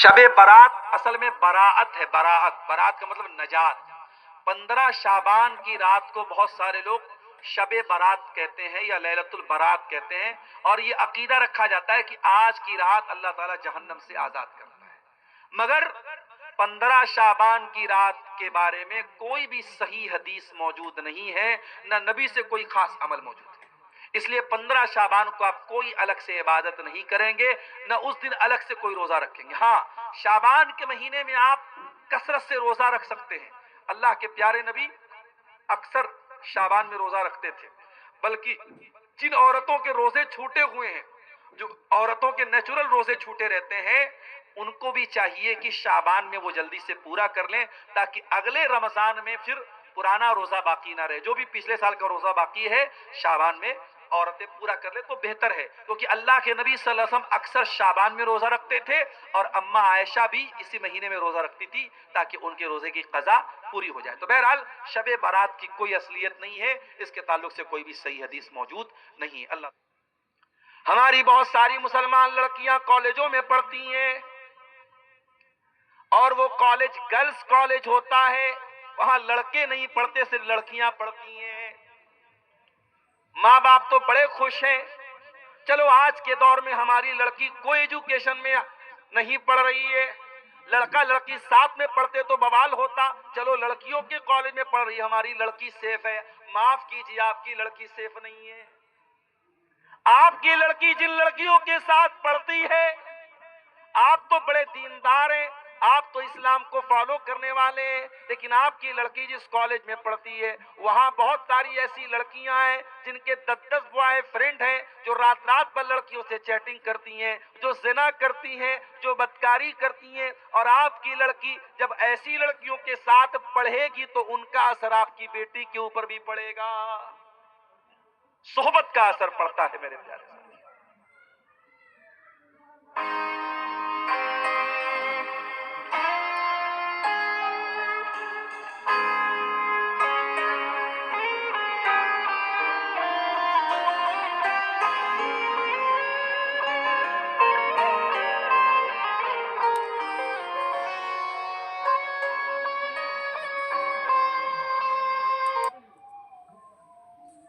شب برات اصل میں براعت ہے، براعت، براعت کا مطلب نجات۔ 15 شعبان کی رات کو بہت سارے لوگ شب برات کہتے ہیں یا لیلۃ البرات کہتے ہیں، اور یہ عقیدہ رکھا جاتا ہے کہ آج کی رات اللہ تعالیٰ جہنم سے آزاد کرتا ہے۔ مگر 15 شعبان کی رات کے بارے میں کوئی بھی صحیح حدیث موجود نہیں ہے، نہ نبی سے کوئی خاص عمل موجود ہے۔ اس لیے 15 شعبان کو آپ کوئی الگ سے عبادت نہیں کریں گے، نہ اس دن الگ سے کوئی روزہ رکھیں گے۔ ہاں، شعبان کے مہینے میں آپ کثرت سے روزہ رکھ سکتے ہیں۔ اللہ کے پیارے نبی اکثر شعبان میں روزہ رکھتے تھے، بلکہ جن عورتوں کے روزے چھوٹے ہوئے ہیں، جو عورتوں کے نیچرل روزے چھوٹے رہتے ہیں، ان کو بھی چاہیے کہ شعبان میں وہ جلدی سے پورا کر لیں، تاکہ اگلے رمضان میں پھر پرانا روزہ باقی نہ رہے۔ جو بھی پچھلے سال کا روزہ باقی ہے شعبان میں عورتیں پورا کر لیں تو بہتر ہے، کیونکہ اللہ کے نبی صلی اللہ علیہ وسلم اکثر شعبان میں روزہ رکھتے تھے، اور اماں عائشہ بھی اسی مہینے میں روزہ رکھتی تھی تاکہ ان کے روزے کی قضا پوری ہو جائے۔ تو بہرحال شب برات کی کوئی اصلیت نہیں ہے، اس کے تعلق سے کوئی بھی صحیح حدیث موجود نہیں ہے۔ اللہ ہماری بہت ساری مسلمان لڑکیاں کالجوں میں پڑھتی ہیں، اور وہ کالج گرلز کالج ہوتا ہے، وہاں لڑکے نہیں پڑھتے، صرف لڑکیاں پڑھتی ہیں۔ ماں باپ تو بڑے خوش ہیں، چلو آج کے دور میں ہماری لڑکی کوئی ایجوکیشن میں نہیں پڑھ رہی ہے، لڑکا لڑکی ساتھ میں پڑھتے تو بوال ہوتا، چلو لڑکیوں کے کالج میں پڑھ رہی ہے، ہماری لڑکی سیف ہے۔ معاف کیجیے، آپ کی لڑکی سیف نہیں ہے۔ آپ کی لڑکی جن لڑکیوں کے ساتھ پڑھتی ہے، آپ تو بڑے دیندار ہیں، آپ تو اسلام کو فالو کرنے والے ہیں، لیکن آپ کی لڑکی جس کالج میں پڑھتی ہے وہاں بہت ساری ایسی لڑکیاں ہیں جن کے 10 بوائے فرینڈ ہیں، جو رات رات پر لڑکیوں سے چیٹنگ کرتی ہیں، جو زنا کرتی ہیں، جو بدکاری کرتی ہیں، اور آپ کی لڑکی جب ایسی لڑکیوں کے ساتھ پڑھے گی تو ان کا اثر آپ کی بیٹی کے اوپر بھی پڑے گا۔ صحبت کا اثر پڑتا ہے میرے پیارے ساتھی۔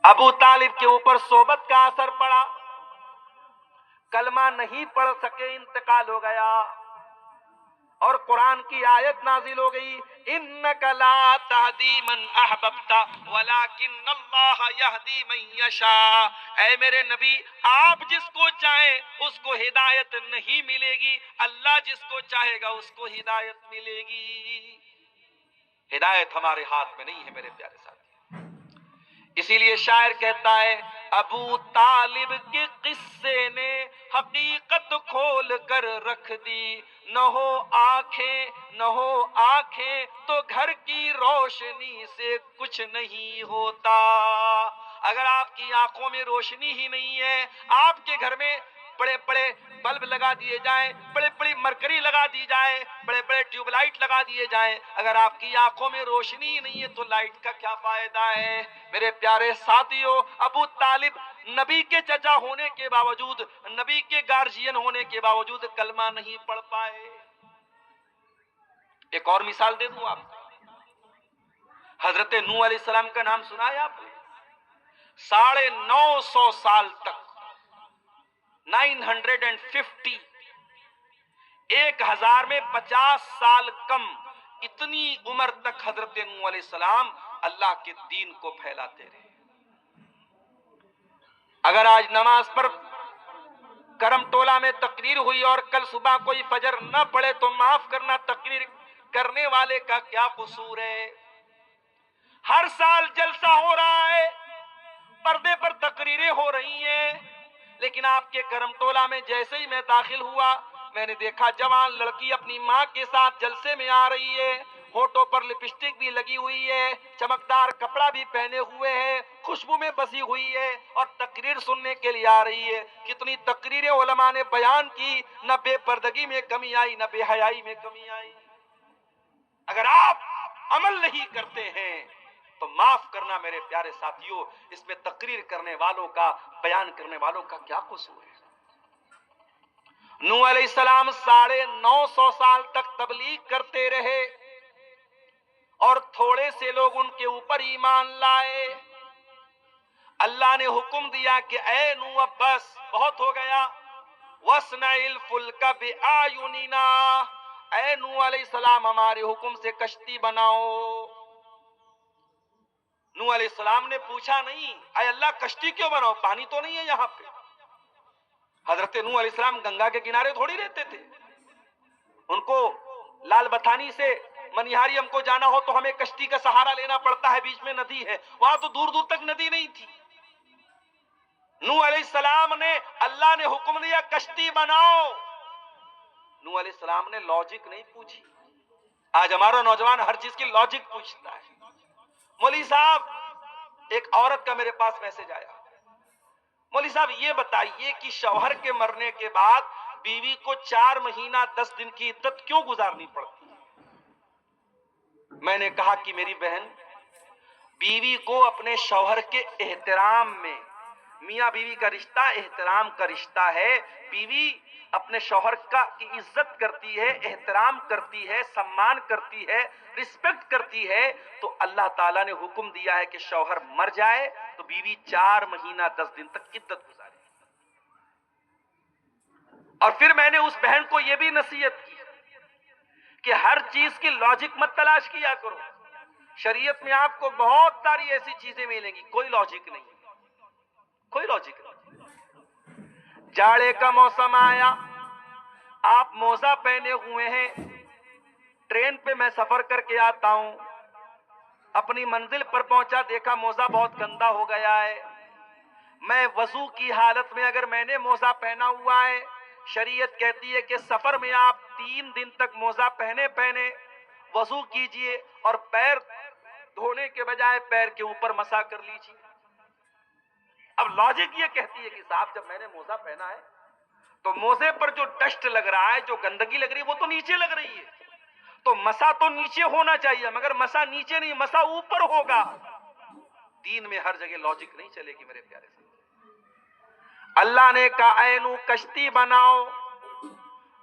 ابو طالب کے اوپر صحبت کا اثر پڑا، کلمہ نہیں پڑھ سکے، انتقال ہو گیا، اور قرآن کی آیت نازل ہو گئی، اِنَّكَ لَا تَهْدِي مَنْ أَحْبَبْتَ وَلَكِنَّ اللَّهَ يَهْدِي مَنْ يَشَاءُ۔ اے میرے نبی، آپ جس کو چاہیں اس کو ہدایت نہیں ملے گی، اللہ جس کو چاہے گا اس کو ہدایت ملے گی۔ ہدایت ہمارے ہاتھ میں نہیں ہے میرے پیارے ساتھی۔ اسی لیے شاعر کہتا ہے، ابو طالب کے قصے نے حقیقت کھول کر رکھ دی، نہ ہو آنکھیں تو گھر کی روشنی سے کچھ نہیں ہوتا۔ اگر آپ کی آنکھوں میں روشنی ہی نہیں ہے، آپ کے گھر میں بڑے بڑے بلب لگا دیے جائیں، بڑے بڑی مرکری لگا دی جائے، بڑے بڑے ٹیوب لائٹ لگا دیے جائیں، اگر آپ کی آنکھوں میں روشنی نہیں ہے تو لائٹ کا کیا فائدہ ہے؟ میرے پیارے ساتھیوں، ابو طالب نبی کے چچا ہونے کے باوجود، نبی کے گارجین ہونے کے باوجود کلمہ نہیں پڑھ پائے۔ ایک اور مثال دے دوں آپ کو، حضرت نوح علیہ السلام کا نام سنا ہے آپ نے؟ 950 سال تک، 950، 1000 میں 50 سال کم، اتنی عمر تک حضرت نوح علیہ السلام اللہ کے دین کو پھیلاتے رہے۔ اگر آج نماز پر کرم ٹولہ میں تقریر ہوئی اور کل صبح کوئی فجر نہ پڑے تو معاف کرنا، تقریر کرنے والے کا کیا قصور ہے؟ ہر سال جلسہ ہو رہا ہے، پردے پر تقریریں ہو رہی ہیں، لیکن آپ کے کرم ٹولہ میں جیسے ہی میں داخل ہوا، میں نے دیکھا جوان لڑکی اپنی ماں کے ساتھ جلسے میں آ رہی ہے، ہونٹوں پر لپسٹک بھی لگی ہوئی ہے، چمکدار کپڑا بھی پہنے ہوئے ہے، خوشبو میں بسی ہوئی ہے، اور تقریر سننے کے لیے آ رہی ہے۔ کتنی تقریریں علماء نے بیان کی، نہ بے پردگی میں کمی آئی، نہ بے حیائی میں کمی آئی۔ اگر آپ عمل نہیں کرتے ہیں تو معاف کرنا میرے پیارے ساتھیوں، اس میں تقریر کرنے والوں کا، بیان کرنے والوں کا کیا قصور ہے؟ نوح علیہ السلام 950 سال تک تبلیغ کرتے رہے اور تھوڑے سے لوگ ان کے اوپر ایمان لائے. اللہ نے حکم دیا کہ اے نوح بس بہت ہو گیا. وَاصْنَعِ الْفُلْكَ بِأَعْيُنِنَا، اے نوح علیہ السلام ہمارے حکم سے کشتی بناؤ. نوح علیہ السلام نے پوچھا نہیں اے اللہ کشتی کیوں بناؤ، پانی تو نہیں ہے یہاں پہ. حضرت نوح علیہ السلام گنگا کے کنارے تھوڑی رہتے تھے. ان کو لال بتھانی سے منیہاری ہم کو جانا ہو تو ہمیں کشتی کا سہارا لینا پڑتا ہے، بیچ میں ندی ہے، وہاں تو دور دور تک ندی نہیں تھی. نوح علیہ السلام نے، اللہ نے حکم دیا کشتی بناؤ. نوح علیہ السلام نے لاجک نہیں پوچھی. آج ہمارا نوجوان ہر چیز کی لاجک پوچھتا ہے. مولوی صاحب ایک عورت کا میرے پاس میسج آیا، مولوی صاحب یہ بتائیے کہ شوہر کے مرنے کے بعد بیوی کو 4 مہینہ 10 دن کی عدت کیوں گزارنی پڑتی؟ میں نے کہا کہ میری بہن، بیوی کو اپنے شوہر کے احترام میں، میاں بیوی کا رشتہ احترام کا رشتہ ہے. بیوی اپنے شوہر کی عزت کرتی ہے، احترام کرتی ہے، سمان کرتی ہے، رسپیکٹ کرتی ہے. تو اللہ تعالیٰ نے حکم دیا ہے کہ شوہر مر جائے تو بیوی 4 مہینہ 10 دن تک عدت گزارے. اور پھر میں نے اس بہن کو یہ بھی نصیحت کی کہ ہر چیز کی لاجک مت تلاش کیا کرو. شریعت میں آپ کو بہت ساری ایسی چیزیں ملیں گی، کوئی لاجک نہیں، کوئی لاجک نہیں. جاڑے کا موسم آیا، آپ موزہ پہنے ہوئے ہیں، ٹرین پہ میں سفر کر کے آتا ہوں، اپنی منزل پر پہنچا، دیکھا موزہ بہت گندا ہو گیا ہے. میں وضو کی حالت میں اگر میں نے موزہ پہنا ہوا ہے، شریعت کہتی ہے کہ سفر میں آپ 3 دن تک موزہ پہنے وضو کیجئے اور پیر دھونے کے بجائے پیر کے اوپر مسح کر لیجئے. اب لاجک یہ کہتی ہے کہ صاحب جب میں نے موزہ پہنا ہے تو موزے پر جو ڈسٹ لگ رہا ہے، جو گندگی لگ رہی ہے، وہ تو نیچے لگ رہی ہے، تو مسح تو نیچے ہونا چاہیے، مگر مسح نیچے نہیں، مسح اوپر ہوگا. دین میں ہر جگہ لاجک نہیں چلے گی میرے پیارے سے. اللہ نے کہا اے نوح کشتی بناؤ.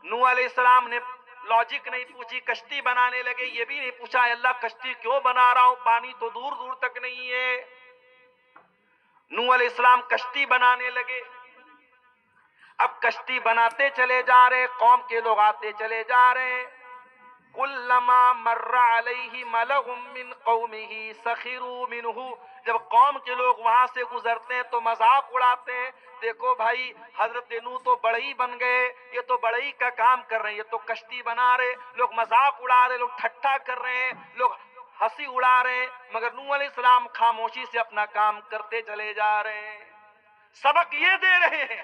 نوح علیہ السلام نے لاجک نہیں پوچھی، کشتی بنانے لگے. یہ بھی نہیں پوچھا اے اللہ کشتی کیوں بنا رہا ہوں، پانی تو دور دور تک نہیں ہے. نوح علیہ السلام کشتی بنانے لگے. اب کشتی بناتے چلے جا رہے، قوم کے لوگ آتے چلے جا رہے. کلما مر علیہ ملأ من قومہ سخروا منہ، جب قوم کے لوگ وہاں سے گزرتے ہیں تو مذاق اڑاتے ہیں. دیکھو بھائی حضرت نوح تو بڑئی بن گئے، یہ تو بڑئی کا کام کر رہے ہیں، یہ تو کشتی بنا رہے. لوگ مذاق اڑا رہے، لوگ ٹھٹھا کر رہے ہیں، لوگ ہنسی اڑا رہے ہیں، مگر نوح علیہ السلام خاموشی سے اپنا کام کرتے چلے جا رہے ہیں. سبق یہ دے رہے ہیں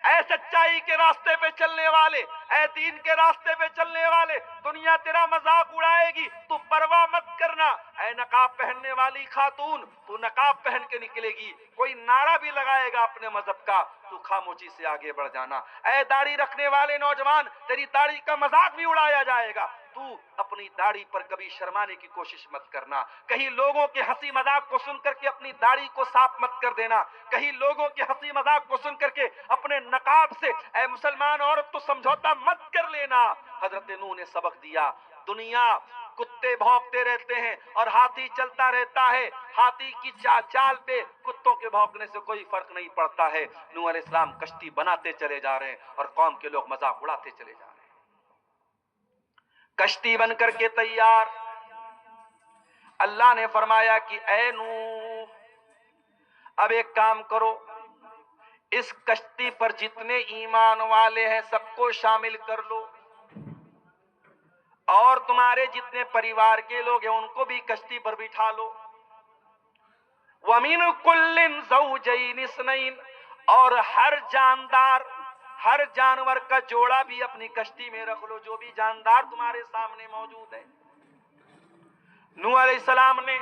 اے سچائی کے راستے پہ چلنے والے، اے دین کے راستے پہ چلنے والے، دنیا تیرا مذاق اڑائے گی، تو پرواہ مت کرنا. اے نقاب پہننے والی خاتون، تو نقاب پہن کے نکلے گی، کوئی نعرہ بھی لگائے گا اپنے مذہب کا، تو خاموشی سے آگے بڑھ جانا. اے داڑھی رکھنے والے نوجوان، تیری داڑھی کا مذاق بھی اڑایا جائے گا، تو اپنی داڑھی پر کبھی شرمانے کی کوشش مت کرنا. کہیں لوگوں کے ہنسی مذاق کو سن کر کے اپنی داڑھی کو صاف مت کر دینا. کہیں لوگوں کے ہنسی مذاق کو سن کر کے اپنے نقاب سے اے مسلمان عورت تو سمجھوتا مت کر لینا. حضرت نوح نے سبق دیا. دنیا کتے بھونکتے رہتے ہیں اور ہاتھی چلتا رہتا ہے، ہاتھی کی چال پہ کتوں کے بھونکنے سے کوئی فرق نہیں پڑتا ہے. نوح علیہ السلام کشتی بناتے چلے جا رہے ہیں اور قوم کے لوگ مذاق اڑاتے چلے جا رہے ہیں. کشتی بن کر کے تیار. اللہ نے فرمایا کہ اے نوح اب ایک کام کرو، اس کشتی پر جتنے ایمان والے ہیں سب کو شامل کر لو، اور تمہارے جتنے پریوار کے لوگ ہیں ان کو بھی کشتی پر بٹھا لو. وَمِن كُلٍّ زَوْجَيْنِ اثْنَيْنِ، اور ہر جاندار، ہر جانور کا جوڑا بھی اپنی کشتی میں رکھ لو، جو بھی جاندار تمہارے سامنے موجود ہے. نوح علیہ السلام نے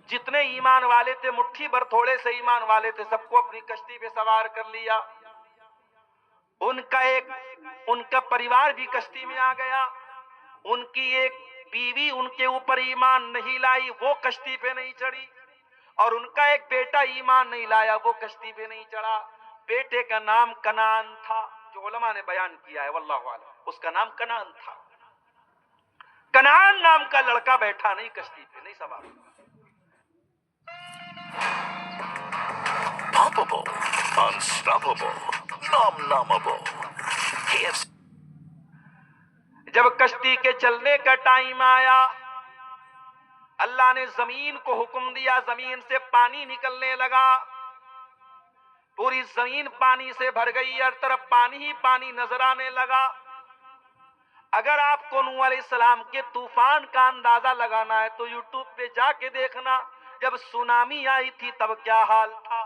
جتنے ایمان والے تھے، مٹھی بھر تھوڑے سے ایمان والے تھے، سب کو اپنی کشتی پہ سوار کر لیا. ان کا پریوار بھی کشتی میں آ گیا. ان کی ایک بیوی ان کے اوپر ایمان نہیں لائی، وہ کشتی پہ نہیں چڑھی، اور ان کا ایک بیٹا ایمان نہیں لایا، وہ کشتی پہ نہیں چڑھا. بیٹے کا نام کنعان تھا. جو علماء نے بیان کیا ہے واللہ اعلم، اس کا نام کنعان تھا۔ کنعان نام کا لڑکا بیٹھا نہیں کشتی پہ، نہیں سوار۔ Palpable, unstoppable, nom-nommable. KFC. جب کشتی کے چلنے کا ٹائم آیا، اللہ نے زمین کو حکم دیا، زمین سے پانی نکلنے لگا، پوری زمین پانی سے بھر گئی، ہر طرف پانی ہی پانی نظر آنے لگا۔ اگر آپ کو نوح علیہ السلام کے طوفان کا اندازہ لگانا ہے تو یوٹیوب پہ جا کے دیکھنا، جب سونامی آئی تھی تب کیا حال تھا۔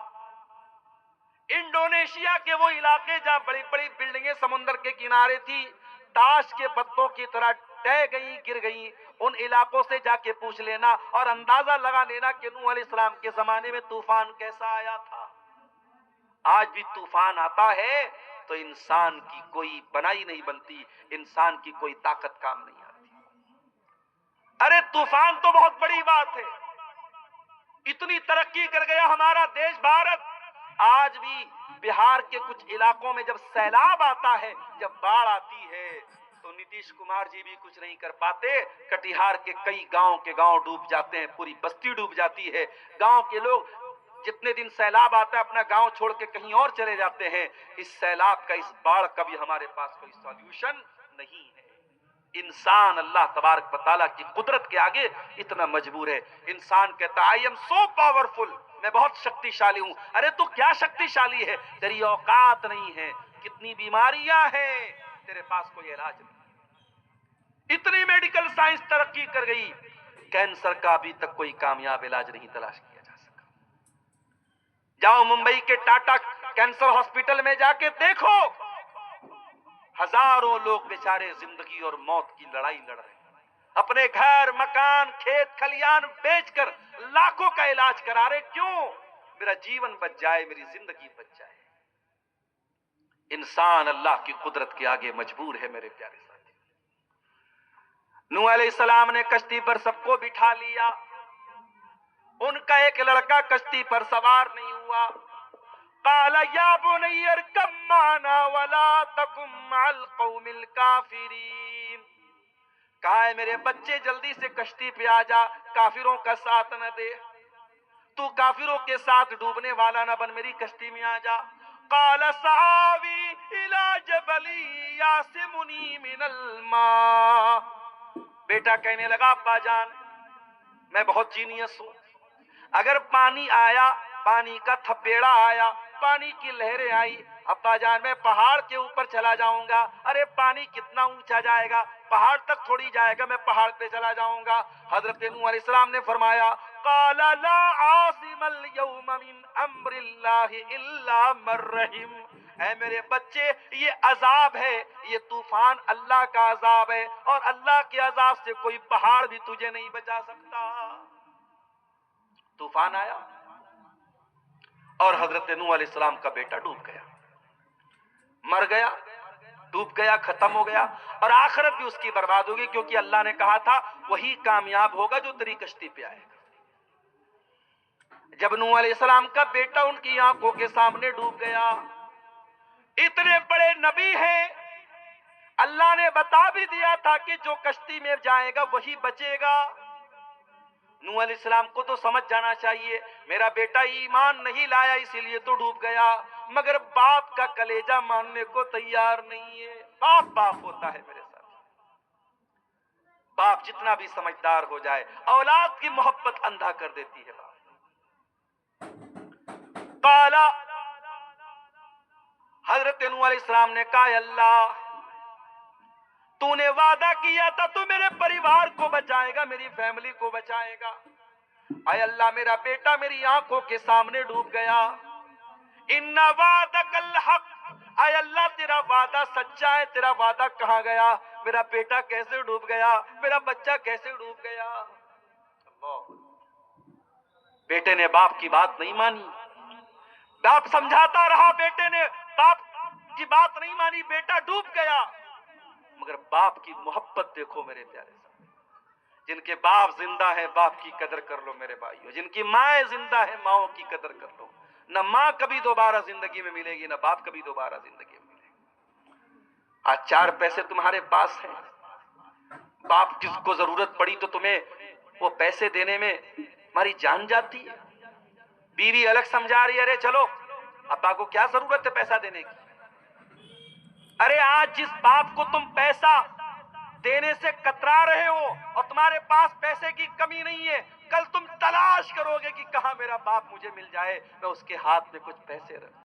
انڈونیشیا کے وہ علاقے جہاں بڑی بڑی بلڈنگیں سمندر کے کنارے تھی، تاش کے پتوں کی طرح ٹہ گئی، گر گئی، ان علاقوں سے جا کے پوچھ لینا اور اندازہ لگا لینا کہ نوح علیہ السلام کے زمانے میں طوفان کیسا آیا تھا۔ آج بھی طوفان آتا ہے تو انسان کی کوئی بنائی نہیں بنتی، انسان کی کوئی طاقت کام نہیں آتی۔ ارے طوفان تو بہت بڑی بات ہے، اتنی ترقی کر گیا ہمارا دیش بھارت، آج بھی بہار کے کچھ علاقوں میں جب سیلاب آتا ہے، جب باڑھ آتی ہے تو نتیش کمار جی بھی کچھ نہیں کر پاتے، کٹیہار کے کئی گاؤں ڈوب جاتے ہیں، پوری بستی ڈوب جاتی ہے، گاؤں کے لوگ جتنے دن سیلاب آتا ہے اپنا گاؤں چھوڑ کے کہیں اور چلے جاتے ہیں۔ اس سیلاب کا، اس باڑھ کا بھی ہمارے پاس کوئی سولوشن نہیں ہے۔ انسان اللہ تبارک و تعالیٰ کی قدرت کے آگے اتنا مجبور ہے۔ انسان کہتا ہے I am so powerful، میں بہت شکتی شالی ہوں۔ ارے تو کیا شکتی شالی ہے؟ تیری اوقات نہیں ہے، کتنی بیماریاں ہیں، تیرے پاس کوئی علاج نہیں۔ اتنی میڈیکل سائنس ترقی کر گئی، کینسر کا ابھی تک کوئی کامیاب علاج نہیں تلاش کیا جا سکا۔ جاؤ ممبئی کے ٹاٹا کینسر ہاسپٹل میں جا کے دیکھو، ہزاروں لوگ بیچارے زندگی اور موت کی لڑائی لڑ رہے ہیں، اپنے گھر، مکان، کھیت کھلیان بیچ کر لاکھوں کا علاج کرا رہے۔ کیوں؟ میرا جیون بچ جائے، میری زندگی بچ جائے۔ انسان اللہ کی قدرت کے آگے مجبور ہے میرے پیارے ساتھی۔ نوح علیہ السلام نے کشتی پر سب کو بٹھا لیا، ان کا ایک لڑکا کشتی پر سوار نہیں ہوا۔ قال یا بنی ارکب معنا ولا تکن مع القوم الکافرین، کہا ہے میرے بچے جلدی سے کشتی پہ آ جا، کافروں کا ساتھ نہ دے، تو کافروں کے ساتھ ڈوبنے والا نہ بن، میری کشتی میں آ جا۔ قال سآوی الی جبل یعصمنی من الماء، بیٹا کہنے لگا ابا جان میں بہت جینیس ہوں، اگر پانی آیا، پانی کا تھپیڑا آیا، پانی کی لہریں آئی، ابا جان میں پہاڑ کے اوپر چلا جاؤں گا۔ ارے پانی کتنا اونچا جائے گا، پہاڑ تک تھوڑی جائے گا، میں پہاڑ پہ چلا جاؤں گا۔ حضرت نوح علیہ السلام نے فرمایا قال لا عاصم اليوم من امر اللہ الا من رحم، اے میرے بچے یہ عذاب ہے، یہ طوفان اللہ کا عذاب ہے، اور اللہ کے عذاب سے کوئی پہاڑ بھی تجھے نہیں بچا سکتا۔ طوفان آیا اور حضرت نوح علیہ السلام کا بیٹا ڈوب گیا، مر گیا، ڈوب گیا، ختم ہو گیا، اور آخرت بھی اس کی برباد ہوگی، کیونکہ اللہ نے کہا تھا وہی کامیاب ہوگا جو تیری کشتی پہ آئے گا۔ جب نوح علیہ السلام کا بیٹا ان کی آنکھوں کے سامنے ڈوب گیا، اتنے بڑے نبی ہیں، اللہ نے بتا بھی دیا تھا کہ جو کشتی میں جائے گا وہی بچے گا۔ نوح علیہ السلام کو تو سمجھ جانا چاہیے میرا بیٹا ایمان نہیں لایا اسی لیے تو ڈوب گیا، مگر باپ کا کلیجہ ماننے کو تیار نہیں ہے۔ باپ باپ ہوتا ہے میرے ساتھ، باپ جتنا بھی سمجھدار ہو جائے اولاد کی محبت اندھا کر دیتی ہے۔ باپ قالا، حضرت نوح علیہ السلام نے کہا اللہ تو نے وعدہ کیا تھا تو میرے پریوار کو بچائے گا، میری فیملی کو بچائے گا، اے اللہ میرا بیٹا میری آنکھوں کے سامنے ڈوب گیا۔ ان وعدک الحق، اے اللہ تیرا وعدہ سچا ہے، تیرا وعدہ کہاں گیا؟ میرا بیٹا کیسے ڈوب گیا، میرا بچہ کیسے ڈوب گیا؟ بیٹے نے باپ کی بات نہیں مانی، باپ سمجھاتا رہا، بیٹے نے باپ کی بات نہیں مانی، بیٹا ڈوب گیا، مگر باپ کی محبت دیکھو میرے پیارے صاحب۔ جن کے باپ زندہ ہیں باپ کی قدر کر لو میرے بھائیو، جن کی مائیں زندہ ہیں ماؤں کی قدر کر لو۔ نہ ماں کبھی دوبارہ زندگی میں ملے گی، نہ باپ کبھی دوبارہ زندگی میں ملے گی۔ آج 4 پیسے تمہارے پاس ہیں، باپ کس کو ضرورت پڑی تو تمہیں وہ پیسے دینے میں ہماری جان جاتی ہے. بیوی الگ سمجھا رہی ہے، ارے چلو ابا کو کیا ضرورت ہے پیسہ دینے کی. ارے آج جس باپ کو تم پیسہ دینے سے کترا رہے ہو اور تمہارے پاس پیسے کی کمی نہیں ہے، کل تم تلاش کرو گے کہ کہاں میرا باپ مجھے مل جائے، میں اس کے ہاتھ میں کچھ پیسے رکھوں.